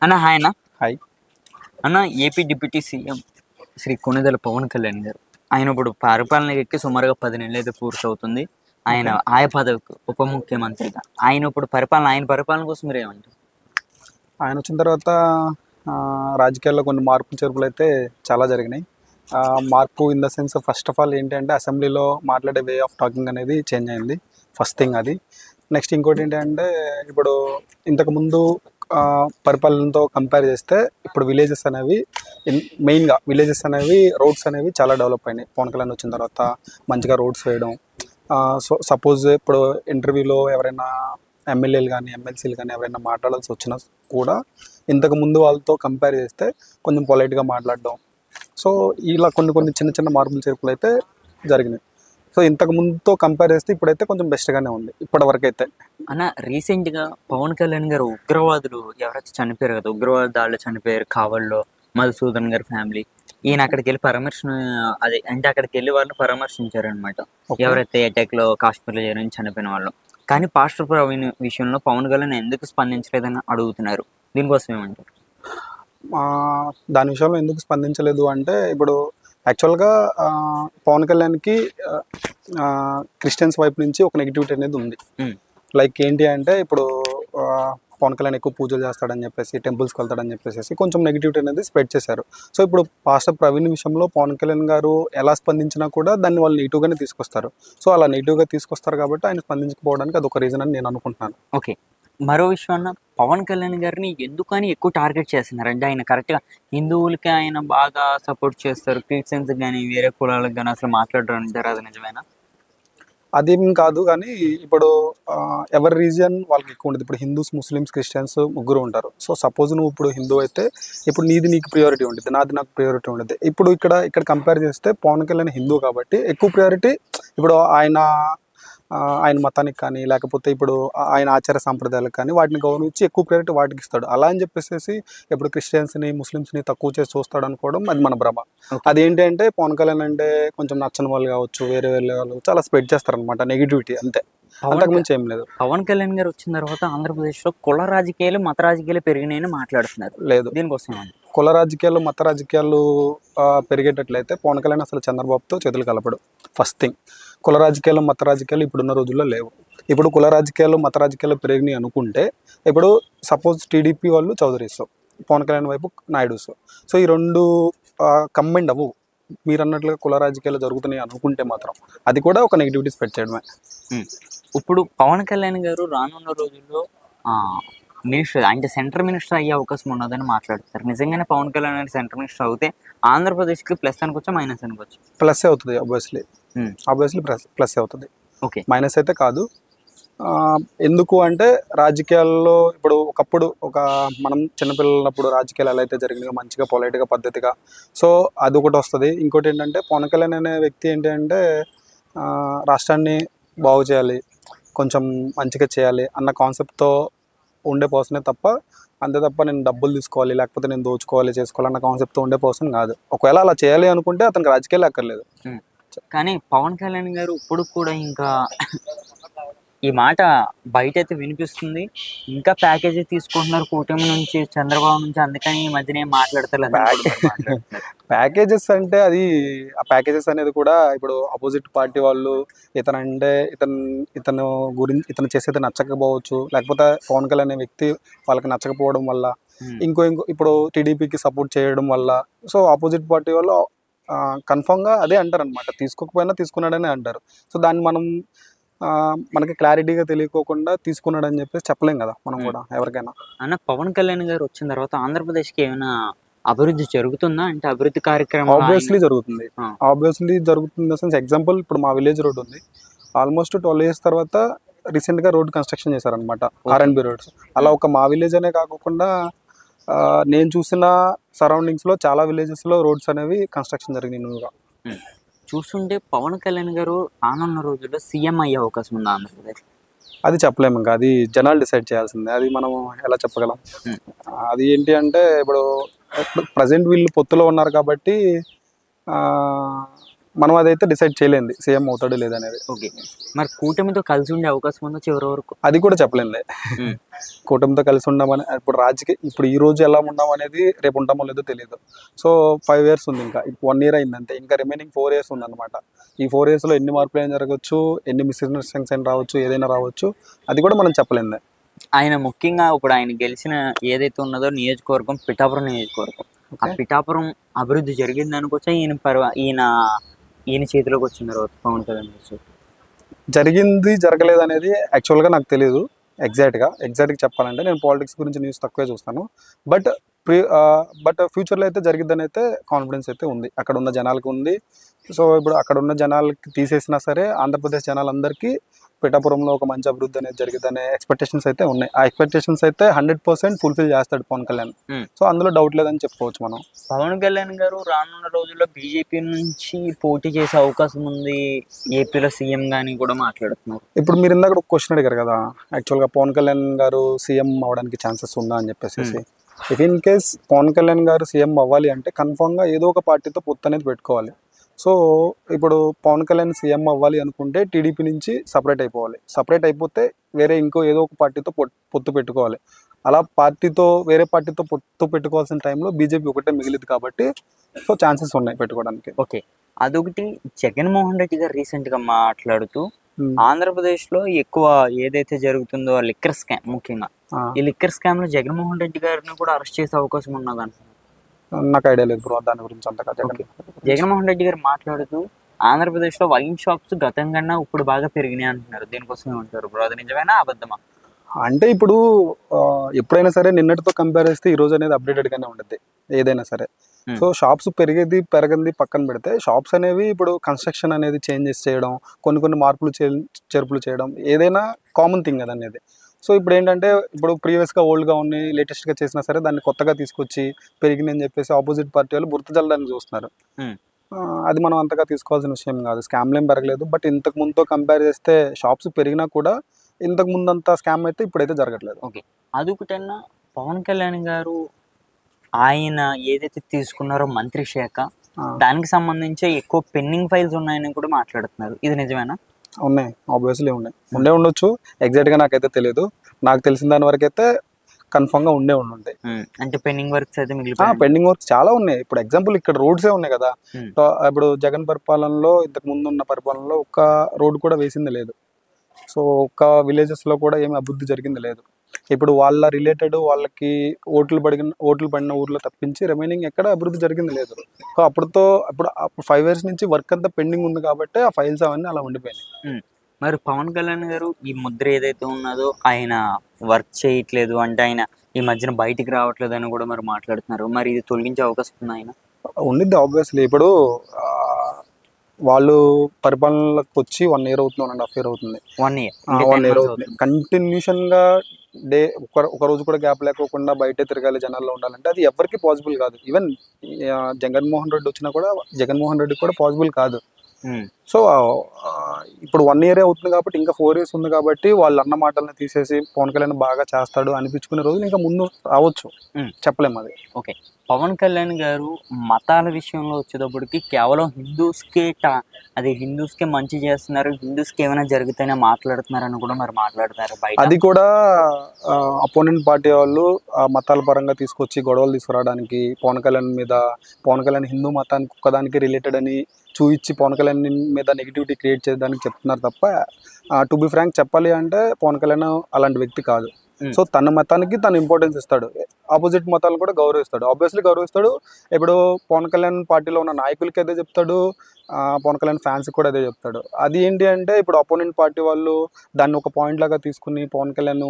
అన్న హాయ్ అన్న. హాయ్. అన్న AP deputy CM Shri Konidela Pawan Kalyan గారు ఆయన ఇప్పుడు పరిపాలన ఎక్కి సుమారుగా 10 నెలలు అయితే పూర్తవుతుంది. ఆయన ఓకే. ఆయా పదవికి ఉప ముఖ్యమంత్రిగా ఆయన ఇప్పుడు ఆయన పరిపాలన కోసం మీరు ఏమంటారు? ఆయన వచ్చిన తర్వాత రాజకీయాల్లో కొన్ని మార్పులు చేర్పులు అయితే చాలా జరిగినాయి. మార్పు in the sense first of all ఏంటంటే అసెంబ్లీలో మాట్లాడే వే ఆఫ్ టాకింగ్ అనేది చేంజ్ అయింది. ఫస్ట్ థింగ్ అది. నెక్స్ట్ ఇంకోటి ఏంటంటే ఇప్పుడు ఇంతకుముందు పరిపాలనతో కంపేర్ చేస్తే ఇప్పుడు విలేజెస్ అనేవి మెయిన్గా విలేజెస్ అనేవి రోడ్స్ అనేవి చాలా డెవలప్ అయినాయి. పవన్ కళ్యాణ్ వచ్చిన తర్వాత మంచిగా రోడ్స్ వేయడం. సో సపోజ్ ఇప్పుడు ఇంటర్వ్యూలో ఎవరైనా ఎమ్మెల్యేలు కానీ ఎమ్మెల్సీలు కానీ ఎవరైనా మాట్లాడాల్సి వచ్చినా కూడా ఇంతకు ముందు వాళ్ళతో కంపేర్ చేస్తే కొంచెం పొలైట్గా మాట్లాడడం. సో ఇలా కొన్ని చిన్న చిన్న మార్పులు చేర్పులు అయితే జరిగినాయి. సో ఇంతకు ముందుతో కంపేర్ చేస్తే ఇప్పుడైతే కొంచెం బెస్ట్గానే ఉంది ఇప్పటివరకు అయితే. అన్న రీసెంట్గా పవన్ కళ్యాణ్ గారు ఉగ్రవాదులు ఎవరైతే చనిపోయారు కదా, ఉగ్రవాద దాడులు చనిపోయారు కావల్లో మధుసూదన్ గారి ఫ్యామిలీ, ఈయన అక్కడికి వెళ్ళి అదే అంటే అక్కడికి వెళ్ళి వాళ్ళని పరామర్శించారు అనమాట. ఎవరైతే అటాక్ లో కాశ్మీర్లో జరిగిన చనిపోయిన వాళ్ళు. కానీ పాస్టర్ ప్రవీణ్ విషయంలో పవన్ కళ్యాణ్ ఎందుకు స్పందించలేదని అడుగుతున్నారు. దీనికోసం ఏమంటారు? దాని విషయంలో ఎందుకు స్పందించలేదు అంటే ఇప్పుడు యాక్చువల్గా పవన్ కళ్యాణ్కి క్రిస్టియన్స్ వైపు నుంచి ఒక నెగిటివిటీ అనేది ఉంది. లైక్ ఏంటి అంటే ఇప్పుడు పవన్ కళ్యాణ్ ఎక్కువ పూజలు చేస్తాడని చెప్పేసి టెంపుల్స్కి వెళ్తాడని చెప్పేసి కొంచెం నెగిటివిటీ అనేది స్ప్రెడ్ చేశారు. సో ఇప్పుడు పాస్టర్ ప్రవీణ్ విషయంలో పవన్ కళ్యాణ్ గారు ఎలా స్పందించినా కూడా దాన్ని వాళ్ళు నెగిటివ్గానే తీసుకొస్తారు. సో అలా నెగిటివ్గా తీసుకొస్తారు కాబట్టి ఆయన స్పందించకపోవడానికి అదొక రీజన్ అని నేను అనుకుంటున్నాను. ఓకే. మరో విషయం అన్న, పవన్ కళ్యాణ్ గారిని ఎందుకని ఎక్కువ టార్గెట్ చేస్తున్నారు అంటే ఆయన కరెక్ట్గా హిందువులకి ఆయన బాగా సపోర్ట్ చేస్తారు, క్రిస్టియన్స్ కానీ వేరే కులాలకు కానీ అసలు మాట్లాడడం అంటారు, అది నిజమేనా? అదేం కాదు కానీ ఇప్పుడు ఎవరి రీజియన్ వాళ్ళకి ఎక్కువ ఉండదు. ఇప్పుడు హిందూస్ ముస్లిమ్స్ క్రిస్టియన్స్ ముగ్గురు ఉంటారు. సో సపోజ్ నువ్వు ఇప్పుడు హిందూ అయితే ఇప్పుడు నీకు ప్రియారిటీ ఉంటుంది, నాకు ప్రియారిటీ ఉంటుంది. ఇప్పుడు ఇక్కడ కంపేర్ చేస్తే పవన్ కళ్యాణ్ హిందూ కాబట్టి ఎక్కువ ప్రియారిటీ ఇప్పుడు ఆయన మతానికి కానీ లేకపోతే ఇప్పుడు ఆయన ఆచార సాంప్రదాయాలకు కానీ వాటిని గౌరవించి ఎక్కువ ప్రియారిటీ వాటికి ఇస్తాడు. అలా అని చెప్పేసి ఇప్పుడు క్రిస్టియన్స్ని ముస్లిమ్స్ని తక్కువ చేసి చూస్తాడు అనుకోవడం అది మన భ్రమ. అదేంటి అంటే పవన్ కళ్యాణ్ అంటే కొంచెం నచ్చని వాళ్ళు కావచ్చు, వేరే వాళ్ళు కావచ్చు, అలా స్ప్రెడ్ చేస్తారనమాట నెగిటివిటీ, అంతే, అంతకుమించి ఏం లేదు. పవన్ కళ్యాణ్ గారు వచ్చిన తర్వాత ఆంధ్రప్రదేశ్లో కుల రాజకీయాలు మత రాజకీయాలు పెరిగినాయని మాట్లాడుతున్నారు. లేదు, దీనికోసం కుల రాజకీయాలు మత రాజకీయాలు పెరిగేటట్లయితే పవన్ కళ్యాణ్ అసలు చంద్రబాబుతో చేతులు కలపడు. ఫస్ట్ థింగ్, కుల రాజకీయాలు మత రాజకీయాలు ఇప్పుడున్న రోజుల్లో లేవు. ఇప్పుడు కుల రాజకీయాలు మత రాజకీయాలు పెరిగినాయి అనుకుంటే ఇప్పుడు సపోజ్ టీడీపీ వాళ్ళు చౌదరీస్, పవన్ కళ్యాణ్ వైపు నాయుడుస్, సో ఈ రెండు కంబైండ్ అవ్వు. మీరు అన్నట్లుగా కుల రాజకీయాలు జరుగుతున్నాయి అనుకుంటే మాత్రం అది కూడా ఒక నెగిటివిటీ స్ప్రెడ్ చేయడమే. ఇప్పుడు పవన్ కళ్యాణ్ గారు రానున్న రోజుల్లో మినిస్టర్ అంటే సెంట్రల్ మినిస్టర్ అయ్యే అవకాశం ఉన్నదని మాట్లాడుతారు. నిజంగానే పవన్ కళ్యాణ్ గారు సెంట్రల్ మినిస్టర్ అవుతే ఆంధ్రప్రదేశ్కి ప్లస్ అనుకోవచ్చా మైనస్ అనుకోవచ్చు? ప్లస్ అవుతుంది, ఆబ్వియస్లీ ప్లస్ అవుతుంది. ఓకే, మైనస్ అయితే కాదు. ఎందుకు అంటే రాజకీయాల్లో ఇప్పుడు ఒకప్పుడు మనం చిన్నపిల్లలప్పుడు రాజకీయాలు ఎలా అయితే జరిగినాయో మంచిగా పొలైట్గా పద్ధతిగా, సో అది ఒకటి వస్తుంది. ఇంకోటి ఏంటంటే పవన్ కళ్యాణ్ అనే వ్యక్తి ఏంటి అంటే రాష్ట్రాన్ని బాగు చేయాలి, కొంచెం మంచిగా చేయాలి అన్న కాన్సెప్ట్తో ఉండే పర్సనే తప్ప, అంతే తప్ప నేను డబ్బులు తీసుకోవాలి లేకపోతే నేను దోచుకోవాలి చేసుకోవాలి అన్న కాన్సెప్ట్తో ఉండే పర్సన్ కాదు. ఒకవేళ అలా చేయాలి అనుకుంటే అతనికి రాజకీయాలు అక్కర్లేదు. కానీ పవన్ కళ్యాణ్ గారు ఇప్పుడు కూడా ఇంకా ఈ మాట బయట అయితే వినిపిస్తుంది, ఇంకా ప్యాకేజీ తీసుకుంటున్నారు కూటమి నుంచి, చంద్రబాబు నుంచి, అందుకని ఈ మధ్యనే మాట్లాడతారు. ప్యాకేజెస్ అంటే అది ఆ ప్యాకేజెస్ అనేది కూడా ఇప్పుడు అపోజిట్ పార్టీ వాళ్ళు ఇతను చేసేది నచ్చకపోవచ్చు, లేకపోతే పవన్ కళ్యాణ్ అనే వ్యక్తి వాళ్ళకి నచ్చకపోవడం వల్ల, ఇంకో ఇప్పుడు టీడీపీకి సపోర్ట్ చేయడం వల్ల, సో ఆపోజిట్ పార్టీ వాళ్ళు కన్ఫామ్గా అదే అంటారు అనమాట, తీసుకోకపోయినా తీసుకున్నాడని అంటారు. సో దాన్ని మనకి క్లారిటీగా తెలియకోకుండా తీసుకున్నాడని చెప్పేసి చెప్పలేం కదా మనం కూడా ఎవరికైనా. అన్న పవన్ కళ్యాణ్ గారు వచ్చిన తర్వాత ఆంధ్రప్రదేశ్కి ఏమైనా అభివృద్ధి జరుగుతుందా అంటే అభివృద్ధి కార్యక్రమం? ఆబ్వియస్లీ జరుగుతుంది సెన్స్ ఎగ్జాంపుల్ ఇప్పుడు మా విలేజ్ రోడ్ ఉంది, ఆల్మోస్ట్ 12 years తర్వాత రీసెంట్గా రోడ్ కన్స్ట్రక్షన్ చేశారనమాట, R&B రోడ్స్. అలా ఒక మా విలేజ్ అనే కాకుండా నేను చూసిన సరౌండింగ్స్లో చాలా విలేజెస్లో రోడ్స్ అనేవి కన్స్ట్రక్షన్ జరిగినాయి న్యూగా. చూస్తుంటే పవన్ కళ్యాణ్ గారు రానున్న రోజుల్లో సీఎం అయ్యే అవకాశం ఉంది ఆంధ్రప్రదేశ్? అది చెప్పలేము, ఇంకా అది జనాలు డిసైడ్ చేయాల్సిందే, అది మనం ఎలా చెప్పగలం. అది ఏంటి అంటే ఇప్పుడు ప్రజెంట్ వీళ్ళు పొత్తులో ఉన్నారు కాబట్టి మనం అదైతే డిసైడ్ చేయలేంది సీఎం అవుతాడు లేదనేది. ఓకే. మరి కూటమితో కలిసి ఉండే అవకాశం ఉందో చివరి వరకు? అది కూడా చెప్పలేంలే. కూటమితో కలిసి ఉండమని ఇప్పుడు ఇప్పుడు ఈ రోజు ఎలా ఉన్నాం అనేది రేపు ఉంటామో లేదో తెలియదు. సో 5 years ఉంది, ఇంకా 1 year అయింది అంతే. ఇంకా రిమైనింగ్ 4 years ఉందన్నమాట. ఈ 4 yearsలో ఎన్ని మార్పులు ఏం జరగచ్చు, ఎన్ని మిస్అండర్స్టాండింగ్స్ అయినా రావచ్చు, ఏదైనా రావచ్చు. అది కూడా మనం చెప్పలేంలే. ఆయన ముఖ్యంగా ఇప్పుడు ఆయన గెలిచిన ఏదైతే ఉన్నదో నియోజకవర్గం పిఠాపురం నియోజకవర్గం. ఆ పిఠాపురం అభివృద్ధి జరిగింది అనుకోవచ్చా ఈయన చేతిలోకి వచ్చిన తర్వాత పవన్ కళ్యాణ్ గారు? జరిగింది జరగలేదు అనేది యాక్చువల్గా నాకు తెలియదు ఎగ్జాక్ట్గా చెప్పాలంటే. నేను పాలిటిక్స్ గురించి న్యూస్ తక్కువే చూస్తాను. బట్ ఫ్యూచర్లో అయితే జరిగిద్దని అయితే కాన్ఫిడెన్స్ అయితే ఉంది, అక్కడ ఉన్న జనాలకు ఉంది. సో ఇప్పుడు అక్కడ ఉన్న జనాలకి తీసేసినా సరే ఆంధ్రప్రదేశ్ జనాలందరికీ పిఠాపురంలో ఒక మంచి అభివృద్ధి అనేది జరిగిద్దనే ఎక్స్పెక్టేషన్స్ అయితే ఉన్నాయి. ఆ ఎక్స్పెక్టేషన్స్ అయితే 100% ఫుల్ఫిల్ చేస్తాడు పవన్ కళ్యాణ్. సో అందులో డౌట్ లేదని చెప్పుకోవచ్చు మనం. పవన్ కళ్యాణ్ గారు రానున్న రోజుల్లో బీజేపీ నుంచి పోటీ చేసే అవకాశం ఉంది, ఏపీలో సీఎం గాని కూడా మాట్లాడుతున్నారు. ఇప్పుడు మీరు ఇందాక ఒక క్వశ్చన్ అడిగారు కదా, యాక్చువల్గా పవన్ కళ్యాణ్ గారు సీఎం అవడానికి ఛాన్సెస్ ఉందా అని చెప్పేసి. If in case Pawan Kalyan గారు సీఎం అవ్వాలి అంటే కన్ఫామ్గా ఏదో ఒక పార్టీతో పొత్తు అనేది పెట్టుకోవాలి. సో ఇప్పుడు పవన్ కళ్యాణ్ సీఎం అవ్వాలి అనుకుంటే టీడీపీ నుంచి సపరేట్ అయిపోవాలి. సపరేట్ అయిపోతే ఏదో ఒక పార్టీతో పొత్తు పెట్టుకోవాలి. అలా వేరే పార్టీతో పొత్తు పెట్టుకోవాల్సిన టైంలో బీజేపీ ఒకటే మిగిలింది కాబట్టి సో ఛాన్సెస్ ఉన్నాయి పెట్టుకోవడానికి. ఓకే. అదొకటి. జగన్మోహన్ రెడ్డి గారు రీసెంట్గా మాట్లాడుతూ ఆంధ్రప్రదేశ్లో ఎక్కువ ఏదైతే జరుగుతుందో లిక్కర్ స్కామ్, ముఖ్యంగా ఈ లిక్కర్ స్కామ్ లో జగన్మోహన్ రెడ్డి గారిని కూడా అరెస్ట్ చేసే అవకాశం ఉన్నదంట. నాకు ఐడియా లేదు బ్రో దాని గురించి అంతగా. జగన్మోహన్ రెడ్డి గారు మాట్లాడుతూ ఆంధ్రప్రదేశ్ లో వైన్ షాప్స్ గతం కన్నా ఇప్పుడు బాగా పెరిగినాయి అంటున్నారు. దీనికోసం ఏమంటారు బ్రో? అది నిజమేనా అబద్ధమా? అంటే ఇప్పుడు ఎప్పుడైనా సరే నిన్నటితో కంపేర్ చేస్తే ఈ రోజు అనేది అప్డేటెడ్ గానే ఉంటుంది ఏదైనా సరే. సో షాప్స్ పెరగంది పక్కన పెడితే, షాప్స్ అనేవి ఇప్పుడు కన్స్ట్రక్షన్ అనేది చేంజెస్ చేయడం, కొన్ని మార్పులు చేర్పులు చేయడం ఏదైనా కామన్ థింగ్ అది అనేది. సో ఇప్పుడు ఏంటంటే ఇప్పుడు ప్రీవియస్గా ఓల్డ్గా ఉన్నాయి, లేటెస్ట్గా చేసినా సరే దాన్ని కొత్తగా తీసుకొచ్చి పెరిగిందని చెప్పేసి ఆపోజిట్ పార్టీ వాళ్ళు బురద జల్లడానికి చూస్తున్నారు. అది మనం అంతగా తీసుకోవాల్సిన విషయం కాదు. స్కామ్లు ఏం పెరగలేదు. బట్ ఇంతకు ముందుతో కంపేర్ చేస్తే షాప్స్ పెరిగినా కూడా ఇంతకు ముందంతా స్కామ్ అయితే ఇప్పుడైతే జరగట్లేదు. ఓకే. అదొకటన్నా పవన్ కళ్యాణ్ గారు ఆయన ఏదైతే తీసుకున్నారో మంత్రి శాఖ, దానికి సంబంధించి ఎక్కువ పెండింగ్ ఫైల్స్ ఉన్నాయని కూడా మాట్లాడుతున్నారు. ఇది నిజమేనా? ఉన్నాయి, ఆబ్వియస్లీ ఉండే ఉండొచ్చు. ఎగ్జాక్ట్గా నాకైతే తెలియదు. నాకు తెలిసిన దాని వరకు అయితే కన్ఫర్మ్గా ఉంటాయి. అంటే పెండింగ్ వర్క్స్ అయితే పెండింగ్ వర్క్స్ చాలా ఉన్నాయి. ఇప్పుడు ఎగ్జాంపుల్ ఇక్కడ రోడ్సే ఉన్నాయి కదా. ఇప్పుడు జగన్ పరిపాలనలో ఇంతకు ముందు ఉన్న పరిపాలనలో ఒక్క రోడ్ కూడా వేసింది లేదు. సో ఒక్క విలేజెస్లో కూడా ఏమి అభివృద్ధి జరిగింది లేదు. ఇప్పుడు వాళ్ళ రిలేటెడ్ వాళ్ళకి ఓట్లు పడిన ఊర్లో తప్పించి రిమైనింగ్ ఎక్కడ అభివృద్ధి జరిగింది లేదు. సో ఇప్పుడు 5 years నుంచి వర్క్ అంతా పెండింగ్ ఉంది కాబట్టి ఆ ఫైల్స్ అవన్నీ అలా ఉండిపోయినాయి. మరి పవన్ కళ్యాణ్ గారు ఈ ముద్ర ఏదైతే ఉన్నదో ఆయన వర్క్ చేయట్లేదు అంటే, ఆయన ఈ మధ్యన బయటికి రావట్లేదు అని కూడా మరి మాట్లాడుతున్నారు. మరి ఇది తొలగించే అవకాశం ఉంది ఆయన? ఉండిద్ది ఆబ్వియస్లీ. ఇప్పుడు వాళ్ళు పరిపాలనలోకి వచ్చి 1 year అవుతుంది, 1.5 year అవుతుంది. 1 year అవుతుంది. కంటిన్యూషన్గా ఒక రోజు కూడా గ్యాప్ లేకోకుండా బయటే తిరగాలి, జనాల్లో ఉండాలంటే అది ఎవరికి పాసిబుల్ కాదు. ఈవెన్ జగన్మోహన్ రెడ్డి వచ్చినా కూడా జగన్మోహన్ రెడ్డి కూడా పాసిబుల్ కాదు. సో ఇప్పుడు 1 year అవుతుంది కాబట్టి ఇంకా 4 years ఉంది కాబట్టి వాళ్ళు అన్న మాటలను తీసేసి పవన్ కళ్యాణ్ బాగా చేస్తాడు అనిపించుకునే రోజులు ఇంకా ముందు రావచ్చు, చెప్పలేము అది. ఓకే. పవన్ కళ్యాణ్ గారు మతాల విషయంలో వచ్చేటప్పటికి కేవలం హిందూస్కే మంచి చేస్తున్నారు, హిందూస్కి ఏమైనా జరుగుతాయని మాట్లాడుతున్నారని కూడా మరి మాట్లాడుతున్నారు. అది కూడా అపోనెంట్ పార్టీ వాళ్ళు మతాల పరంగా తీసుకొచ్చి గొడవలు తీసుకురావడానికి, పవన్ కళ్యాణ్ హిందూ మతానికి ఒక్కదానికి రిలేటెడ్ అని చూపించి పవన్ కళ్యాణ్ మీద నెగిటివిటీ క్రియేట్ చేయడానికి చెప్తున్నారు తప్ప, టు బి ఫ్రాంక్ చెప్పాలి అంటే పవన్ కళ్యాణ్ అలాంటి వ్యక్తి కాదు. సో తన మతానికి తను ఇంపార్టెన్స్ ఇస్తాడు, ఆపోజిట్ మతాలను కూడా గౌరవిస్తాడు, ఆబ్వియస్లీ గౌరవిస్తాడు. ఇప్పుడు పవన్ కళ్యాణ్ పార్టీలో ఉన్న నాయకులకి అదే చెప్తాడు, పవన్ కళ్యాణ్ ఫ్యాన్స్ కూడా అదే చెప్తాడు. అది ఏంటి అంటే ఇప్పుడు అపోనెంట్ పార్టీ వాళ్ళు దాన్ని ఒక పాయింట్ లాగా తీసుకుని పవన్ కళ్యాణ్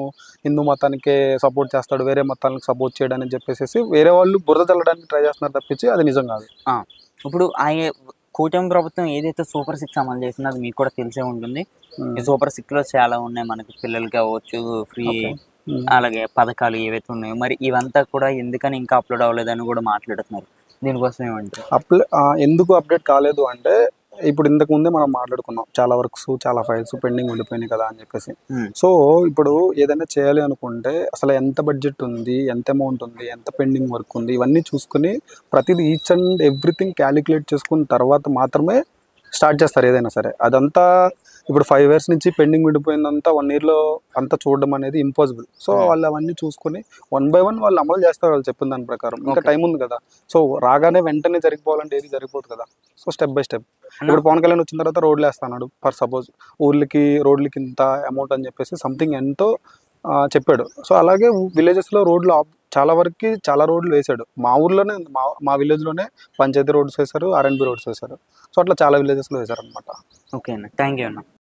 హిందూ మతానికే సపోర్ట్ చేస్తాడు, వేరే మతాలకు సపోర్ట్ చేయడానికి చెప్పేసి వేరే వాళ్ళు బురద చల్లడానికి ట్రై చేస్తున్నారు తప్పించి అది నిజం కాదు. ఇప్పుడు కూటమి ప్రభుత్వం ఏదైతే సూపర్ 6 అమలు చేసిందో అది మీకు కూడా తెలిసే ఉంటుంది. ఈ సూపర్ 6లో చాలా ఉన్నాయి, మనకి పిల్లలకి అవ్వచ్చు ఫ్రీ, అలాగే పథకాలు ఏవైతే ఉన్నాయో మరి ఇవంతా కూడా ఎందుకని ఇంకా అప్లోడ్ అవ్వలేదని కూడా మాట్లాడుతున్నారు. దీనికోసం ఏమంటారు? ఎందుకు అప్డేట్ కాలేదు అంటే ఇప్పుడు ఇంతకు ముందే మనం మాట్లాడుకున్నాం, చాలా వర్క్స్ చాలా ఫైల్స్ పెండింగ్ ఉండిపోయినాయి కదా అని చెప్పేసి. సో ఇప్పుడు ఏదైనా చేయాలి అనుకుంటే అసలు ఎంత బడ్జెట్ ఉంది, ఎంత అమౌంట్ ఉంది, ఎంత పెండింగ్ వర్క్ ఉంది, ఇవన్నీ చూసుకుని ప్రతిదీ ఈచ్ అండ్ ఎవ్రీథింగ్ క్యాలిక్యులేట్ చేసుకున్న తర్వాత మాత్రమే స్టార్ట్ చేస్తారు ఏదైనా సరే. అదంతా ఇప్పుడు 5 ఇయర్స్ నుంచి పెండింగ్ ఉండిపోయిందంతా 1 ఇయర్‌లో అంతా చూడడం అనేది ఇంపాసిబుల్. సో, వాళ్ళు అవన్నీ చూసుకొని వన్ బై వన్ వాళ్ళు అమలు చేస్తారు వాళ్ళు చెప్పిన దాని ప్రకారం. ఇంకా ఓకే. టైం ఉంది కదా! సో, రాగానే వెంటనే జరిగిపోవాలంటే ఏది జరిగిపోదు కదా! So, step by step. అన్న ఇప్పుడు పవన్ కళ్యాణ్ వచ్చిన తర్వాత రోడ్లేస్తన్నాడు. ఫర్ సపోజ్ రోడ్లకి ఇంత అమౌంట్ అని చెప్పేసి సంథింగ్ ఎంతో చెప్పాడు. సో, అలాగే విలేజెస్‌లో రోడ్లు చాలా వరకి చాలా రోడ్లు వేశాడు. మా ఊర్లోనే మా విలేజ్‌లోనే పంచాయతీ రోడ్స్ వేశారు, ఆర్ఎండ్‌బీ రోడ్స్ వేశారు. సో, అట్లా చాలా విలేజెస్‌లో వేశారనమాట. ఓకే అన్న. థ్యాంక్ యూ అన్న.